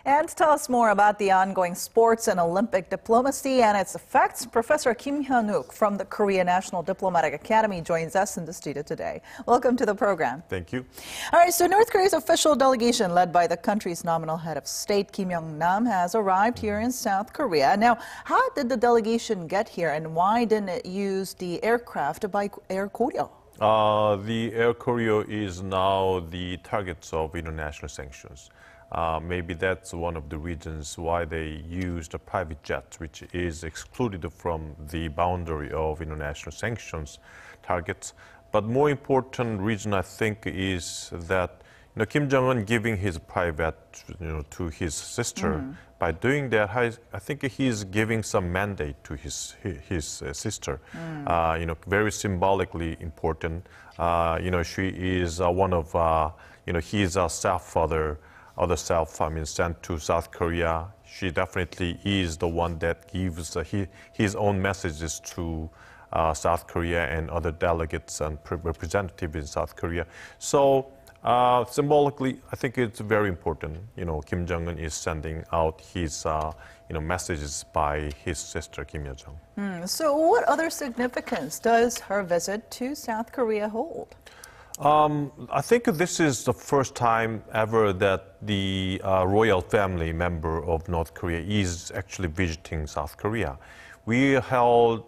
And to tell us more about the ongoing sports and Olympic diplomacy and its effects, Professor Kim Hyun-wook from the Korea National Diplomatic Academy joins us in the studio today. Welcome to the program. Thank you. All right, so North Korea's official delegation, led by the country's nominal head of state, Kim Yong-nam, has arrived here in South Korea. Now, how did the delegation get here, and why didn't it use the aircraft by Air Koryo? The Air Koryo is now the target of international sanctions. Maybe that's one of the reasons why they used a private jet, which is excluded from the boundary of international sanctions targets. But more important reason, I think, is that Kim Jong-un giving his private to his sister. By doing that, I think he's giving some mandate to his sister. Very symbolically important. She is one of he's a stepfather. Other sent to South Korea. She definitely is the one that gives his own messages to South Korea and other delegates and representatives in South Korea. So symbolically, I think it's very important. Kim Jong-un is sending out his messages by his sister Kim Yo-jong. So what other significance does her visit to South Korea hold? I think this is the first time ever that the royal family member of North Korea is actually visiting South Korea. We held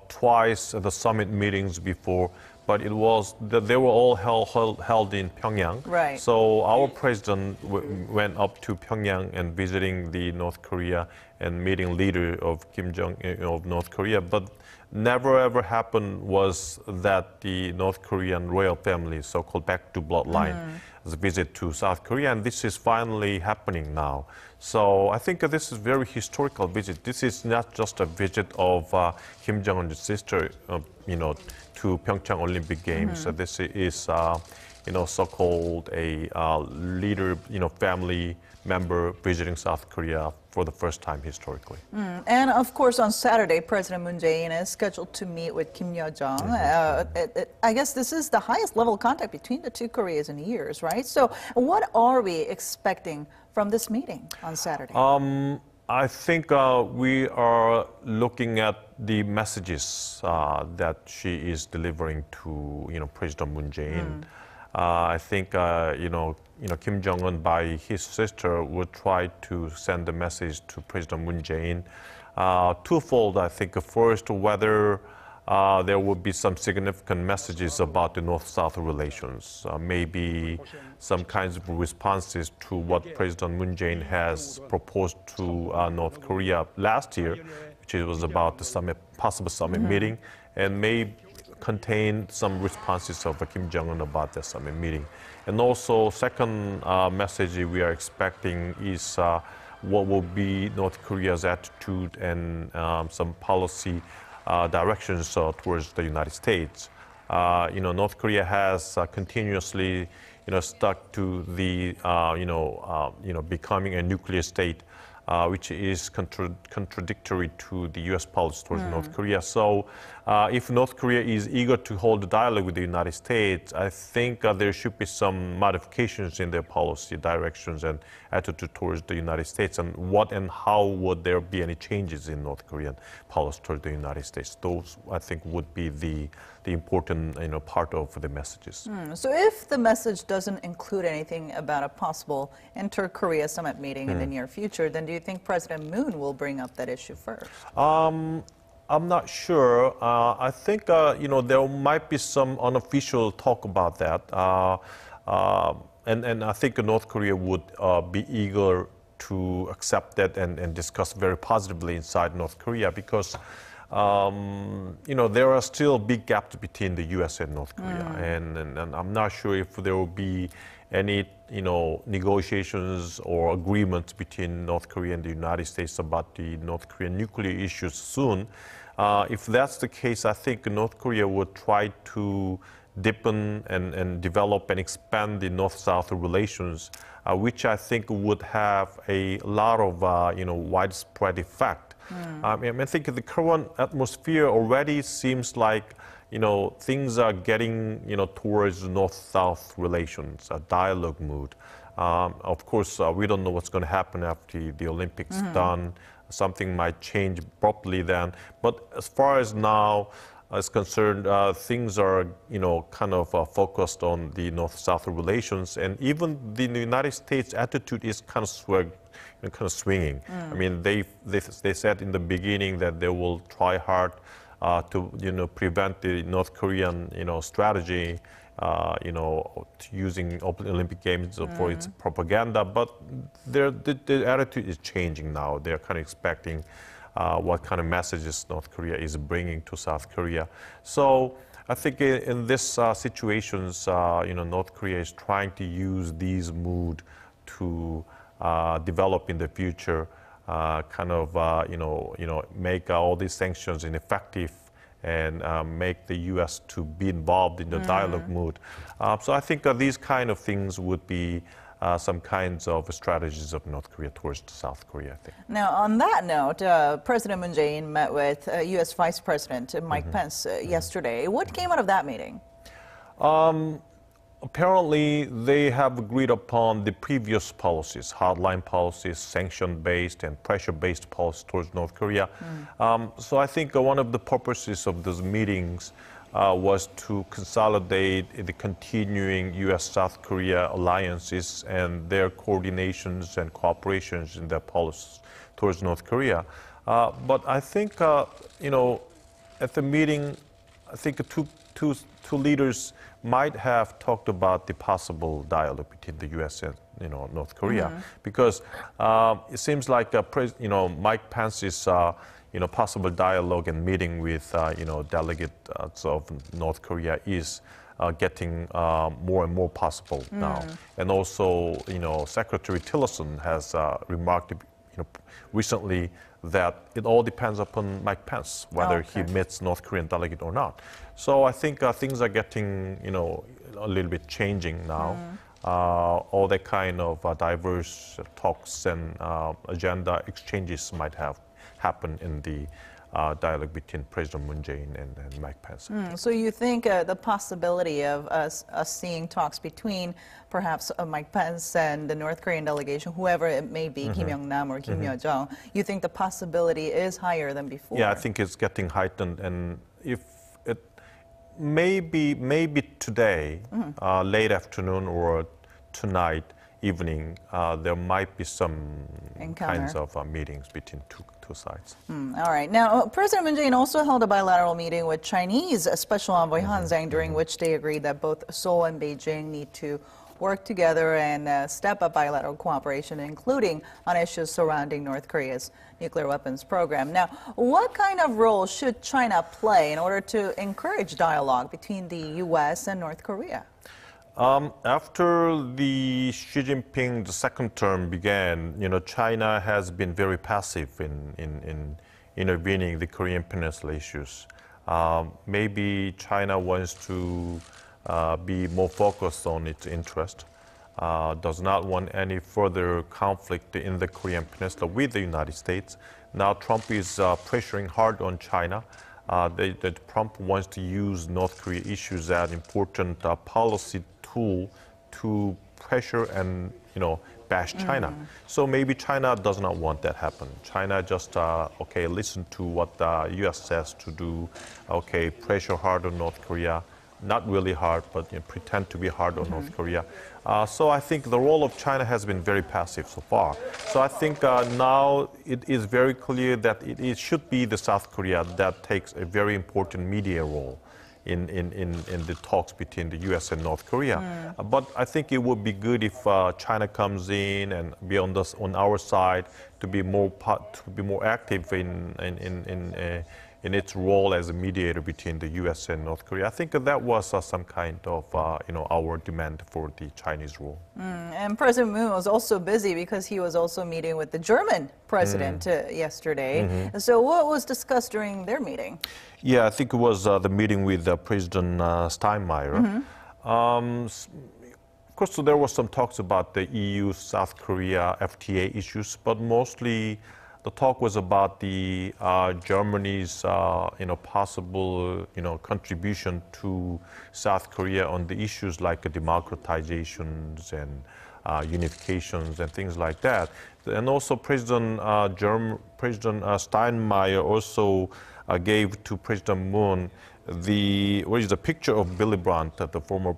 twice the summit meetings before, but they were all held in Pyongyang. Right. So our president went up to Pyongyang and visiting the North Korea and meeting leader of Kim Jong-un of North Korea. But never ever happened was that the North Korean royal family, so-called back to bloodline, visit to South Korea, and this is finally happening now. So I think this is a very historical visit. This is not just a visit of Kim Jong-un's sister, to Pyeongchang Olympic Games. So this is, so-called a leader, family member visiting South Korea for the first time historically. And of course, on Saturday, President Moon Jae-in is scheduled to meet with Kim Yo-jong. I guess this is the highest level of contact between the two Koreas in years, right? So what are we expecting from this meeting on Saturday? I think we are looking at the messages that she is delivering to, President Moon Jae-in. I think, Kim Jong-un by his sister would try to send a message to President Moon Jae-in. Twofold, I think. First, whether there would be some significant messages about the North-South relations, maybe some kinds of responses to what President Moon Jae-in has proposed to North Korea last year, which was about the possible summit meeting, and may contain some responses of Kim Jong-un about the summit meeting. And also, second message we are expecting is what will be North Korea's attitude and some policy directions towards the United States. North Korea has continuously, stuck to the, becoming a nuclear state, which is contradictory to the U.S. policy towards North Korea. So if North Korea is eager to hold a dialogue with the United States, I think there should be some modifications in their policy directions and attitude towards the United States. And what and how would there be any changes in North Korean policy towards the United States? Those, I think, would be the important part of the messages. So if the message doesn't include anything about a possible inter-Korea summit meeting in the near future, then do you think President Moon will bring up that issue first? I'm not sure. I think, there might be some unofficial talk about that. And I think North Korea would be eager to accept that and discuss very positively inside North Korea because, there are still big gaps between the U.S. and North Korea. And I'm not sure if there will be any, negotiations or agreements between North Korea and the United States about the North Korean nuclear issues soon. If that's the case, I think North Korea would try to deepen and develop and expand the North-South relations, which I think would have a lot of, widespread effect. I think the current atmosphere already seems like, things are getting, towards North-South relations, a dialogue mood. Of course, we don't know what's going to happen after the Olympics done. Something might change abruptly then. But as far as now is concerned, things are, kind of focused on the North-South relations, and even the United States attitude is kind of swinging. I mean, they said in the beginning that they will try hard to prevent the North Korean strategy, using Olympic Games for its propaganda, but the attitude is changing now. They're kind of expecting what kind of messages North Korea is bringing to South Korea. So I think in this situations, North Korea is trying to use these mood to develop in the future, make all these sanctions ineffective and make the U.S. to be involved in the dialogue mood. So I think these kind of things would be some kinds of strategies of North Korea towards South Korea, I think. Now, on that note, President Moon Jae-in met with U.S. Vice President Mike Pence yesterday. What came out of that meeting? Apparently, they have agreed upon the previous policies, hardline policies, sanction-based and pressure-based policies towards North Korea. So I think one of the purposes of those meetings was to consolidate the continuing U.S.-South Korea alliances and their coordinations and cooperations in their policies towards North Korea. But I think, at the meeting, I think two leaders might have talked about the possible dialogue between the U.S. and North Korea, because it seems like Mike Pence's possible dialogue and meeting with delegates of North Korea is getting more and more possible now, and also Secretary Tillerson has remarked recently that it all depends upon Mike Pence, whether he meets North Korean delegate or not. So I think things are getting, a little bit changing now. All that kind of diverse talks and agenda exchanges might have happened in the dialogue between President Moon Jae-in and Mike Pence. So you think the possibility of us seeing talks between perhaps Mike Pence and the North Korean delegation, whoever it may be, Kim Yong-nam or Kim Yo-jong, you think the possibility is higher than before? Yeah, I think it's getting heightened, and if it maybe today, late afternoon or tonight evening, there might be some kinds of meetings between two sides. All right. Now, President Moon Jae-in also held a bilateral meeting with Chinese Special Envoy Han Zhang, during which they agreed that both Seoul and Beijing need to work together and step up bilateral cooperation, including on issues surrounding North Korea's nuclear weapons program. Now, what kind of role should China play in order to encourage dialogue between the U.S. and North Korea? After the Xi Jinping the second term began, China has been very passive in intervening the Korean Peninsula issues. Maybe China wants to be more focused on its interest, does not want any further conflict in the Korean Peninsula with the United States. Now Trump is pressuring hard on China. That Trump wants to use North Korea issues as an important policy tool to pressure and bash China. So maybe China does not want that happen. China just listen to what the U.S. says to do. Pressure hard on North Korea, not really hard, but pretend to be hard on North Korea. So I think the role of China has been very passive so far. So I think now it is very clear that it should be the South Korea that takes a very important media role in the talks between the U.S. and North Korea. But I think it would be good if China comes in and be on our side to be more active in its role as a mediator between the U.S. and North Korea. I think that was some kind of our demand for the Chinese role. And President Moon was also busy because he was also meeting with the German president yesterday. So what was discussed during their meeting? Yeah, I think it was the meeting with President Steinmeier. Of course, so there were some talks about the EU-South Korea FTA issues, but mostly the talk was about the Germany's possible contribution to South Korea on the issues like democratizations and unifications and things like that. And also President Steinmeier also gave to President Moon the picture of Willy Brandt, the former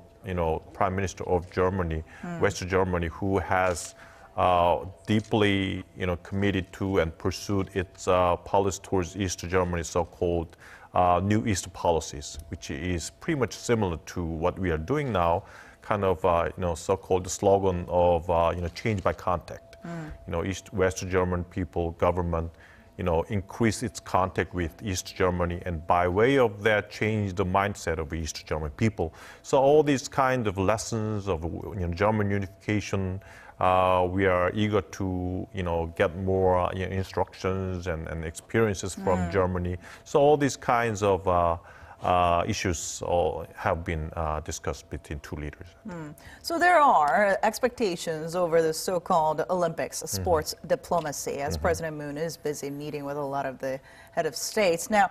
Prime Minister of Germany, West Germany, who has deeply committed to and pursued its policy towards East Germany, so-called New East policies, which is pretty much similar to what we are doing now, kind of so-called slogan of change by contact. West German people, government, increase its contact with East Germany, and by way of that, change the mindset of East German people. So all these kind of lessons of German unification, we are eager to get more instructions and experiences from Germany. So all these kinds of issues all have been discussed between two leaders. So there are expectations over the so-called Olympics, sports diplomacy, as President Moon is busy meeting with a lot of the head of states. Now,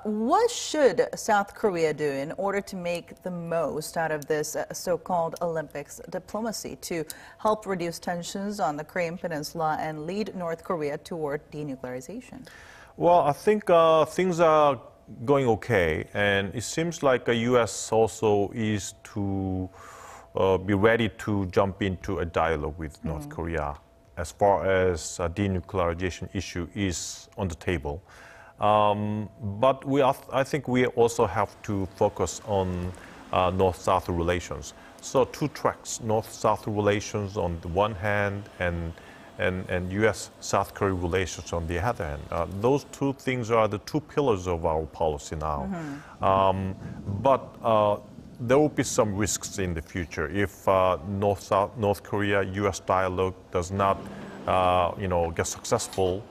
what should South Korea do in order to make the most out of this so-called Olympics diplomacy to help reduce tensions on the Korean Peninsula and lead North Korea toward denuclearization? Well, I think things are going okay, and it seems like the U.S. also is to be ready to jump into a dialogue with North Korea as far as denuclearization issue is on the table. But I think we also have to focus on North-South relations. So two tracks, North-South relations on the one hand and U.S.-South Korea relations on the other hand. Those two things are the two pillars of our policy now. But there will be some risks in the future if North Korea-U.S. dialogue does not, get successful.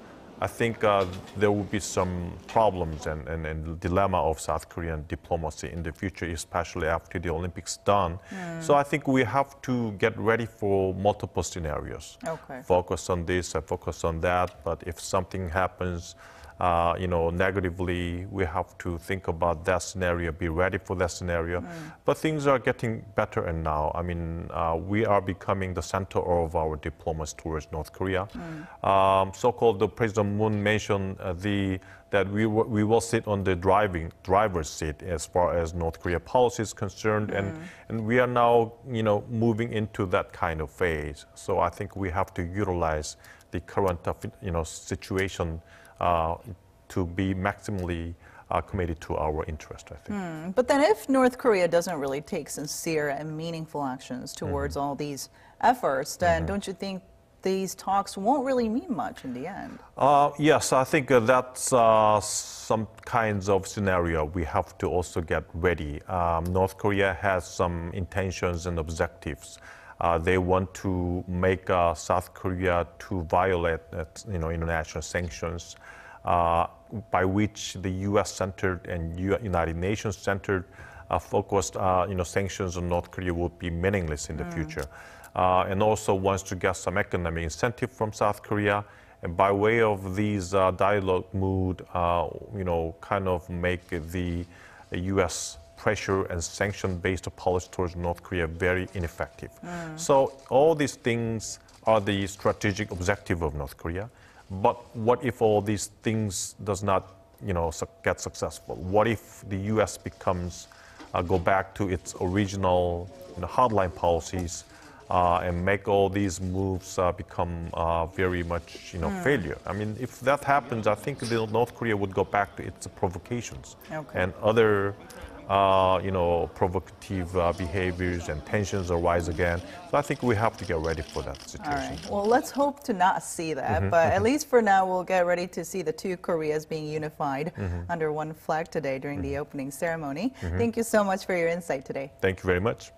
I think there will be some problems and dilemma of South Korean diplomacy in the future, especially after the Olympics done. So I think we have to get ready for multiple scenarios. Okay. Focus on this and focus on that. But if something happens, negatively, we have to think about that scenario, be ready for that scenario. But things are getting better and now. I mean, we are becoming the center of our diplomacy towards North Korea. So-called, President Moon mentioned that we will sit on the driver's seat as far as North Korea policy is concerned, and we are now, moving into that kind of phase. So I think we have to utilize the current, situation to be maximally committed to our interest, I think. But then if North Korea doesn't really take sincere and meaningful actions towards all these efforts, then don't you think these talks won't really mean much in the end? Yes, I think that's some kinds of scenario we have to also get ready. North Korea has some intentions and objectives. They want to make South Korea to violate, international sanctions, by which the U.S.-centered and United Nations-centered focused, sanctions on North Korea would be meaningless in the future. And also wants to get some economic incentive from South Korea, and by way of these dialogue mood, kind of make the U.S. pressure and sanction-based policy towards North Korea very ineffective. So all these things are the strategic objective of North Korea. But what if all these things does not, get successful? What if the U.S. becomes, go back to its original hardline policies and make all these moves become very much, failure? I mean, if that happens, I think North Korea would go back to its provocations and other provocative behaviors and tensions arise again. So I think we have to get ready for that situation. All right. Well, let's hope to not see that. But at least for now, we'll get ready to see the two Koreas being unified under one flag today during the opening ceremony. Thank you so much for your insight today. Thank you very much.